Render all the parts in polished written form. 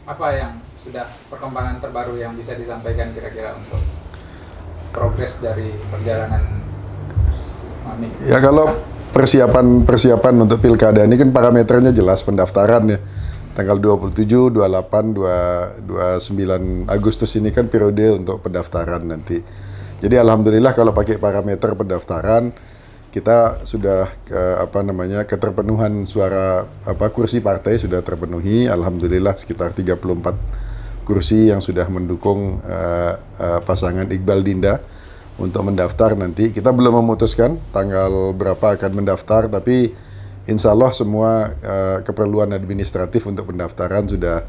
apa yang sudah perkembangan terbaru yang bisa disampaikan kira-kira untuk progres dari perjalanan Mami? Ya kalau persiapan untuk pilkada ini kan parameternya jelas pendaftaran ya. Tanggal 27, 28, 29 Agustus ini kan periode untuk pendaftaran nanti. Jadi alhamdulillah kalau pakai parameter pendaftaran kita sudah keterpenuhan suara kursi partai sudah terpenuhi. Alhamdulillah sekitar 34 kursi yang sudah mendukung pasangan Iqbal Dinda untuk mendaftar nanti. Kita belum memutuskan tanggal berapa akan mendaftar, tapi insya Allah semua keperluan administratif untuk pendaftaran sudah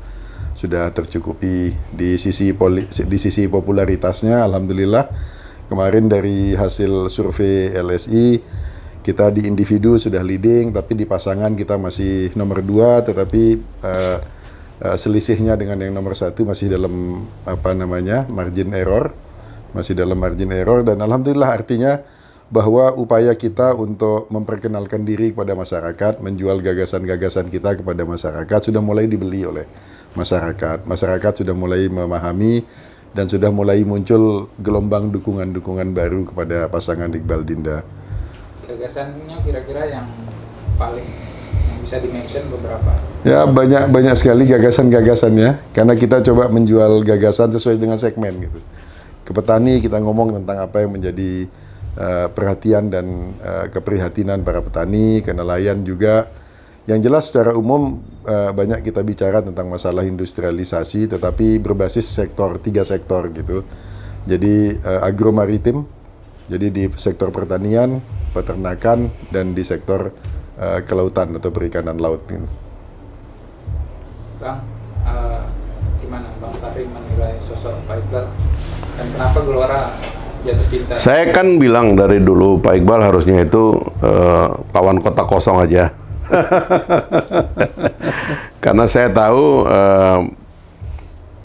tercukupi di sisi popularitasnya. Alhamdulillah kemarin dari hasil survei LSI kita di individu sudah leading, tapi di pasangan kita masih nomor 2, tetapi selisihnya dengan yang nomor 1 masih dalam margin error, dan alhamdulillah artinya bahwa upaya kita untuk memperkenalkan diri kepada masyarakat, menjual gagasan-gagasan kita kepada masyarakat sudah mulai dibeli oleh masyarakat. Masyarakat sudah mulai memahami dan sudah mulai muncul gelombang dukungan-dukungan baru kepada pasangan Iqbal Dinda. Gagasannya kira-kira yang paling yang bisa dimention beberapa? Ya banyak sekali gagasan-gagasannya, karena kita coba menjual gagasan sesuai dengan segmen gitu. Ke petani kita ngomong tentang apa yang menjadi perhatian dan keprihatinan para petani, ke nelayan juga. Yang jelas secara umum banyak kita bicara tentang masalah industrialisasi, tetapi berbasis 3 sektor gitu. Jadi agromaritim, jadi di sektor pertanian, peternakan, dan di sektor kelautan atau perikanan laut gitu. Bang, gimana Bang Fahri menilai sosok Pak Iqbal dan kenapa Gelora jatuh cinta? Saya kan bilang dari dulu Pak Iqbal harusnya itu lawan kota kosong aja. Karena saya tahu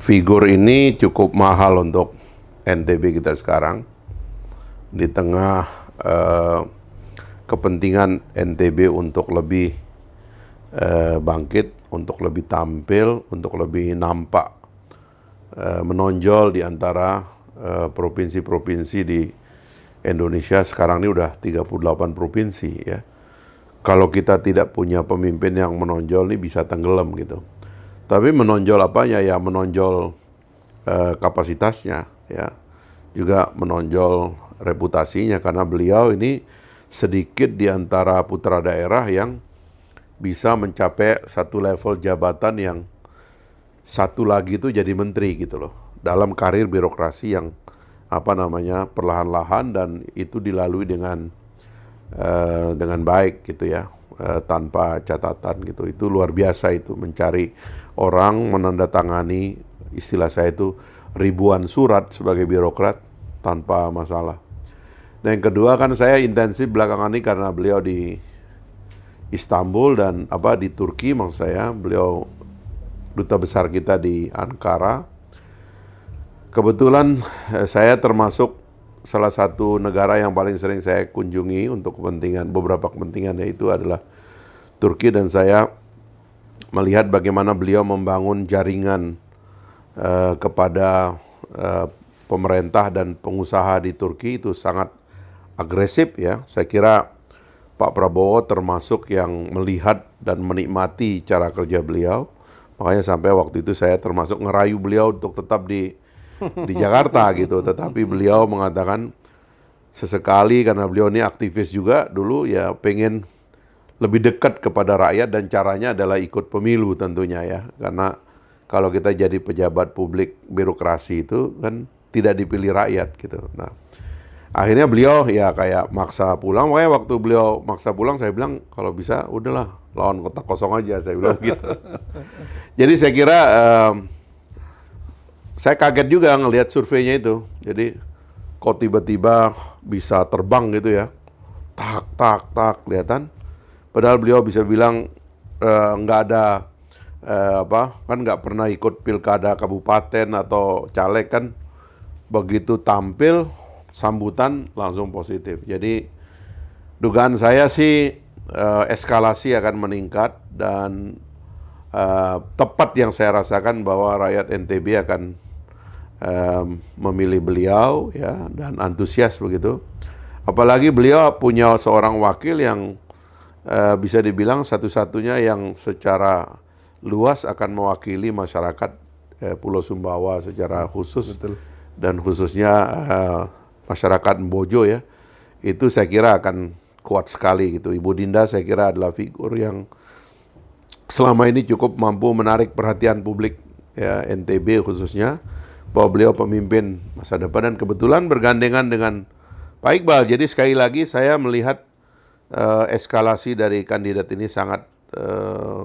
figur ini cukup mahal untuk NTB kita sekarang. Di tengah kepentingan NTB untuk lebih bangkit, untuk lebih tampil, untuk lebih nampak menonjol di antara provinsi-provinsi di Indonesia. Sekarang ini udah 38 provinsi ya. Kalau kita tidak punya pemimpin yang menonjol ini bisa tenggelam gitu. Tapi menonjol apanya ya? Menonjol kapasitasnya ya. Juga menonjol reputasinya, karena beliau ini sedikit di antara putra daerah yang bisa mencapai satu level jabatan yang satu lagi itu jadi menteri gitu loh. Dalam karir birokrasi yang perlahan-lahan, dan itu dilalui dengan baik gitu ya, tanpa catatan gitu. Itu luar biasa itu, mencari orang menandatangani, istilah saya itu ribuan surat sebagai birokrat tanpa masalah. Dan yang kedua kan saya intensif belakangan ini karena beliau di Istanbul dan di Turki, maksud saya beliau duta besar kita di Ankara. Kebetulan saya termasuk salah satu negara yang paling sering saya kunjungi untuk beberapa kepentingan, yaitu adalah Turki, dan saya melihat bagaimana beliau membangun jaringan kepada pemerintah dan pengusaha di Turki itu sangat agresif ya. Saya kira Pak Prabowo termasuk yang melihat dan menikmati cara kerja beliau. Makanya sampai waktu itu saya termasuk ngerayu beliau untuk tetap di Jakarta gitu. Tetapi beliau mengatakan sesekali, karena beliau ini aktivis juga dulu ya, pengen lebih dekat kepada rakyat, dan caranya adalah ikut pemilu tentunya ya. Karena kalau kita jadi pejabat publik birokrasi itu kan tidak dipilih rakyat gitu. Nah, akhirnya beliau ya kayak maksa pulang. Makanya waktu beliau maksa pulang, saya bilang kalau bisa udahlah lawan kota kosong aja, saya bilang gitu. Jadi saya kira saya kaget juga ngelihat surveinya itu. Jadi kok tiba-tiba bisa terbang gitu ya. Tak, kelihatan. Padahal beliau bisa bilang nggak ada kan nggak pernah ikut pilkada kabupaten atau caleg kan. Begitu tampil, sambutan langsung positif. Jadi dugaan saya sih eskalasi akan meningkat, dan tepat yang saya rasakan bahwa rakyat NTB akan memilih beliau ya, dan antusias begitu. Apalagi beliau punya seorang wakil yang bisa dibilang satu-satunya yang secara luas akan mewakili masyarakat Pulau Sumbawa secara khusus. Betul. Dan khususnya masyarakat Mbojo ya. Itu saya kira akan kuat sekali gitu. Ibu Dinda saya kira adalah figur yang selama ini cukup mampu menarik perhatian publik ya, NTB khususnya, bahwa beliau pemimpin masa depan, dan kebetulan bergandengan dengan Pak Iqbal. Jadi sekali lagi saya melihat eskalasi dari kandidat ini sangat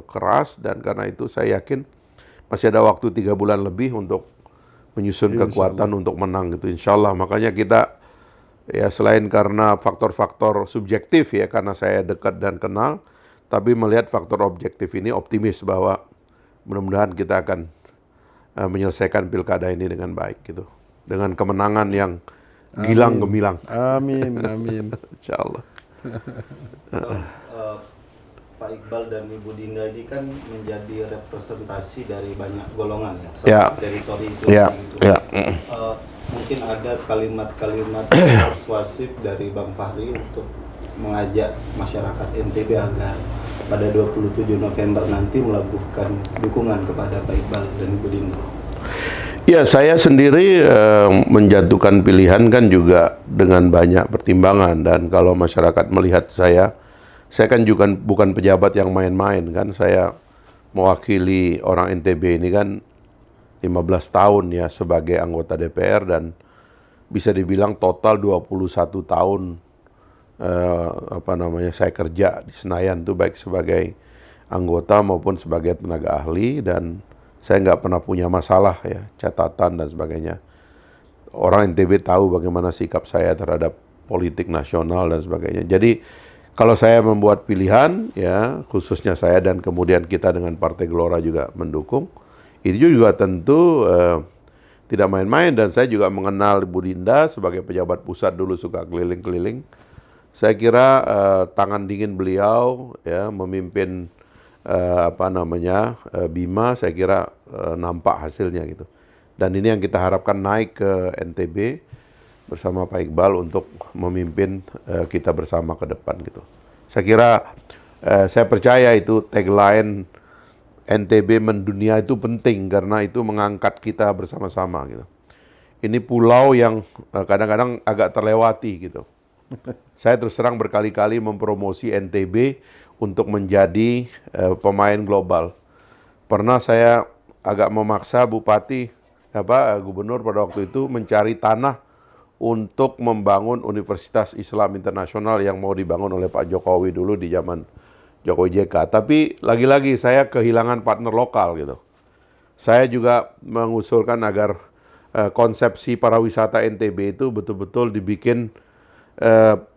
keras, dan karena itu saya yakin masih ada waktu 3 bulan lebih untuk menyusun kekuatan untuk menang gitu, insya Allah. Makanya kita ya selain karena faktor-faktor subjektif ya, karena saya dekat dan kenal, tapi melihat faktor objektif ini optimis bahwa mudah-mudahan kita akan menyelesaikan pilkada ini dengan baik gitu, dengan kemenangan yang gilang gemilang. Amin, amin. Insya Allah. Pak Iqbal dan Ibu Dinda ini kan menjadi representasi dari banyak golongan ya, Ya. teritori itu. Ya, gitu. ya. Mungkin ada kalimat-kalimat persuasif dari Bang Fahri untuk mengajak masyarakat NTB agar pada 27 November nanti melabuhkan dukungan kepada Pak Iqbal dan Ibu Dinda. Ya, saya sendiri menjatuhkan pilihan kan juga dengan banyak pertimbangan, dan kalau masyarakat melihat saya kan juga bukan pejabat yang main-main kan. Saya mewakili orang NTB ini kan 15 tahun ya sebagai anggota DPR, dan bisa dibilang total 21 tahun saya kerja di Senayan tuh, baik sebagai anggota maupun sebagai tenaga ahli, dan saya nggak pernah punya masalah ya, catatan dan sebagainya. Orang NTB tahu bagaimana sikap saya terhadap politik nasional dan sebagainya. Jadi kalau saya membuat pilihan ya, khususnya saya dan kemudian kita dengan Partai Gelora juga mendukung, itu juga tentu tidak main-main. Dan saya juga mengenal Bu Dinda sebagai pejabat pusat dulu, suka keliling-keliling. Saya kira tangan dingin beliau ya memimpin Bima, saya kira nampak hasilnya gitu. Dan ini yang kita harapkan naik ke NTB bersama Pak Iqbal untuk memimpin kita bersama ke depan gitu. Saya kira saya percaya itu tagline NTB mendunia itu penting, karena itu mengangkat kita bersama-sama gitu. Ini pulau yang kadang-kadang agak terlewati gitu. Saya terus terang berkali-kali mempromosi NTB untuk menjadi pemain global. Pernah saya agak memaksa gubernur pada waktu itu mencari tanah untuk membangun Universitas Islam Internasional yang mau dibangun oleh Pak Jokowi dulu di zaman Jokowi JK. Tapi lagi-lagi saya kehilangan partner lokal gitu. Saya juga mengusulkan agar konsepsi pariwisata NTB itu betul-betul dibikin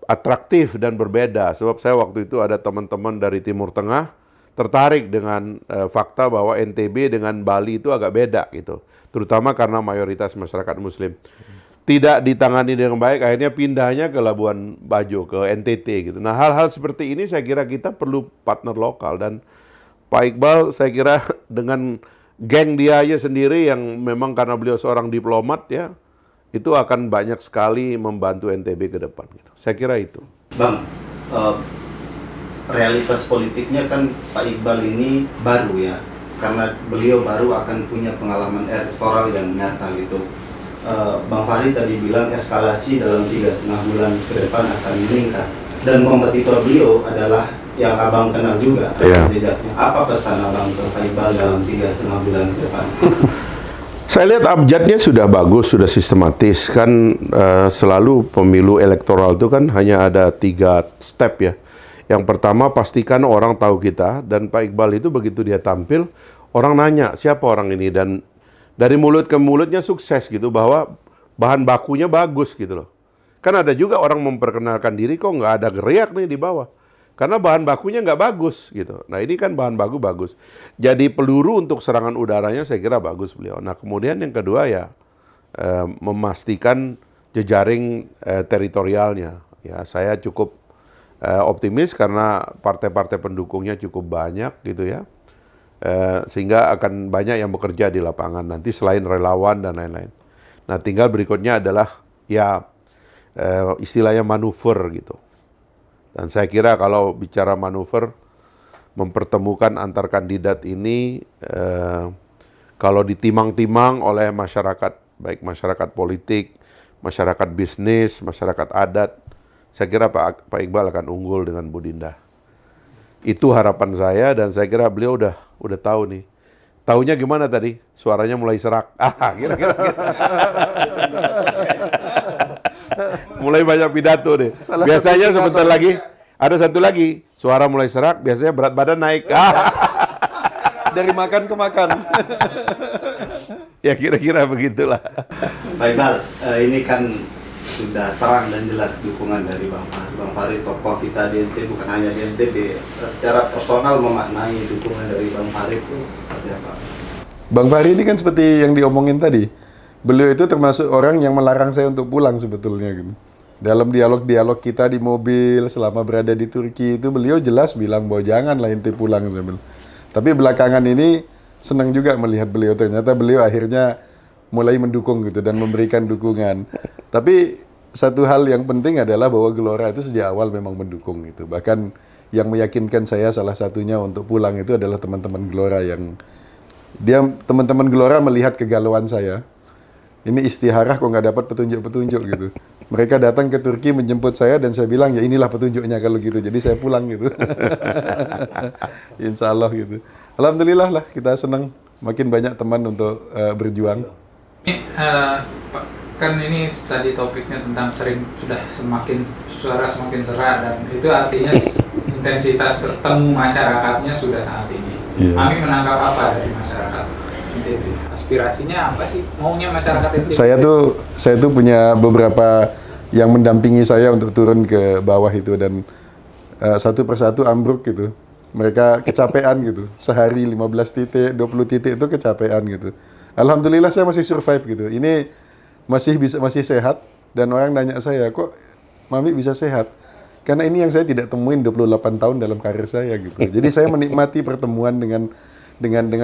atraktif dan berbeda. Sebab saya waktu itu ada teman-teman dari Timur Tengah tertarik dengan fakta bahwa NTB dengan Bali itu agak beda gitu. Terutama karena mayoritas masyarakat Muslim. Tidak ditangani dengan baik, akhirnya pindahnya ke Labuan Bajo, ke NTT gitu. Nah, hal-hal seperti ini saya kira kita perlu partner lokal, dan Pak Iqbal saya kira dengan geng dia aja sendiri yang memang karena beliau seorang diplomat ya, itu akan banyak sekali membantu NTB ke depan gitu. Saya kira itu. Bang, realitas politiknya kan Pak Iqbal ini baru ya, karena beliau baru akan punya pengalaman elektoral yang nyata gitu. Bang Fahri tadi bilang eskalasi dalam 3,5 bulan ke depan akan meningkat, dan kompetitor beliau adalah yang abang kenal juga jejaknya. Apa pesan abang ke Pak Iqbal dalam 3,5 bulan ke depan? Saya lihat abjadnya sudah bagus, sudah sistematis kan. Selalu pemilu elektoral itu kan hanya ada 3 step ya. Yang pertama pastikan orang tahu kita, dan Pak Iqbal itu begitu dia tampil orang nanya siapa orang ini, dan dari mulut ke mulutnya sukses gitu, bahwa bahan bakunya bagus gitu loh. Kan ada juga orang memperkenalkan diri kok nggak ada geriak nih di bawah, karena bahan bakunya nggak bagus gitu. Nah ini kan bahan baku bagus. Jadi peluru untuk serangan udaranya saya kira bagus beliau. Nah kemudian yang kedua ya memastikan jejaring teritorialnya. Ya saya cukup optimis karena partai-partai pendukungnya cukup banyak gitu ya. Sehingga akan banyak yang bekerja di lapangan nanti selain relawan dan lain-lain. Nah, tinggal berikutnya adalah ya istilahnya manuver gitu. Dan saya kira kalau bicara manuver, mempertemukan antar kandidat ini kalau ditimang-timang oleh masyarakat, baik masyarakat politik, masyarakat bisnis, masyarakat adat, saya kira Pak Iqbal akan unggul dengan Bu Dinda. Itu harapan saya dan saya kira beliau udah tahu nih. Taunya gimana tadi? Suaranya mulai serak. Kira-kira. Mulai banyak pidato deh. Biasanya sebentar lagi ada satu lagi, suara mulai serak, biasanya berat badan naik. Dari makan ke makan. Ya kira-kira begitulah. Pak Iqbal, ini kan sudah terang dan jelas dukungan dari Bang Fahri. Bang Fahri tokoh kita di NTB, bukan hanya di NTB, secara personal memaknai dukungan dari Bang Fahri itu seperti apa? Bang Fahri ini kan seperti yang diomongin tadi. Beliau itu termasuk orang yang melarang saya untuk pulang sebetulnya gitu. Dalam dialog-dialog kita di mobil selama berada di Turki itu beliau jelas bilang bahwa janganlah ente pulang. Tapi belakangan ini senang juga melihat beliau, ternyata beliau akhirnya mulai mendukung gitu dan memberikan dukungan. Tapi satu hal yang penting adalah bahwa Gelora itu sejak awal memang mendukung gitu. Bahkan yang meyakinkan saya salah satunya untuk pulang itu adalah teman-teman Gelora yang teman-teman Gelora melihat kegalauan saya. Ini istiharah kok nggak dapat petunjuk-petunjuk gitu. Mereka datang ke Turki menjemput saya dan saya bilang ya inilah petunjuknya kalau gitu. Jadi saya pulang gitu. Insya Allah gitu. Alhamdulillah lah kita senang makin banyak teman untuk berjuang. Ini Pak, kan ini tadi topiknya tentang sudah suara semakin serak dan itu artinya intensitas bertemu masyarakatnya sudah sangat tinggi. Iya. Kami menangkap apa dari masyarakat NTB? Aspirasinya apa sih? Maunya masyarakat NTB? Saya tuh punya beberapa yang mendampingi saya untuk turun ke bawah itu dan satu persatu ambruk gitu. Mereka kecapean gitu. Sehari 15 titik, 20 titik itu kecapean gitu. Alhamdulillah saya masih survive gitu. Ini masih sehat dan orang nanya saya, "Kok Mami bisa sehat?" Karena ini yang saya tidak temuin 28 tahun dalam karir saya gitu. Jadi saya menikmati pertemuan dengan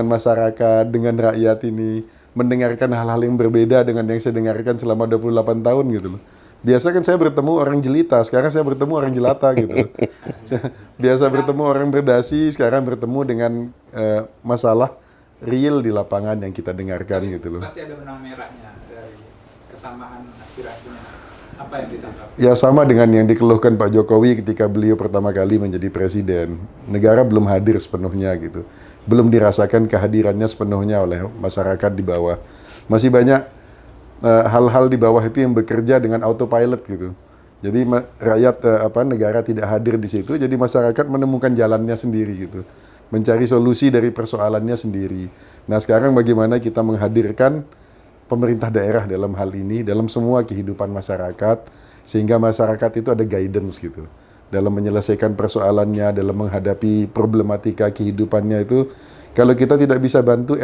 masyarakat, dengan rakyat ini, mendengarkan hal-hal yang berbeda dengan yang saya dengarkan selama 28 tahun gitu loh. Biasa kan saya bertemu orang jelita, sekarang saya bertemu orang jelata gitu. Biasa bertemu orang berdasi, sekarang bertemu dengan masalah real di lapangan yang kita dengarkan gitu loh. Pasti ada benang merahnya dari kesamaan aspirasinya. Apa yang ditangkap? Ya sama dengan yang dikeluhkan Pak Jokowi ketika beliau pertama kali menjadi presiden. Negara belum hadir sepenuhnya gitu. Belum dirasakan kehadirannya sepenuhnya oleh masyarakat di bawah. Masih banyak hal-hal di bawah itu yang bekerja dengan autopilot gitu. Jadi rakyat negara tidak hadir di situ, jadi masyarakat menemukan jalannya sendiri gitu. Mencari solusi dari persoalannya sendiri. Nah, sekarang bagaimana kita menghadirkan pemerintah daerah dalam hal ini, dalam semua kehidupan masyarakat, sehingga masyarakat itu ada guidance gitu. Dalam menyelesaikan persoalannya, dalam menghadapi problematika kehidupannya itu, kalau kita tidak bisa bantu,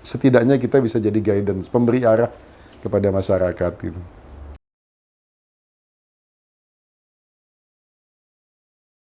setidaknya kita bisa jadi guidance, pemberi arah kepada masyarakat gitu.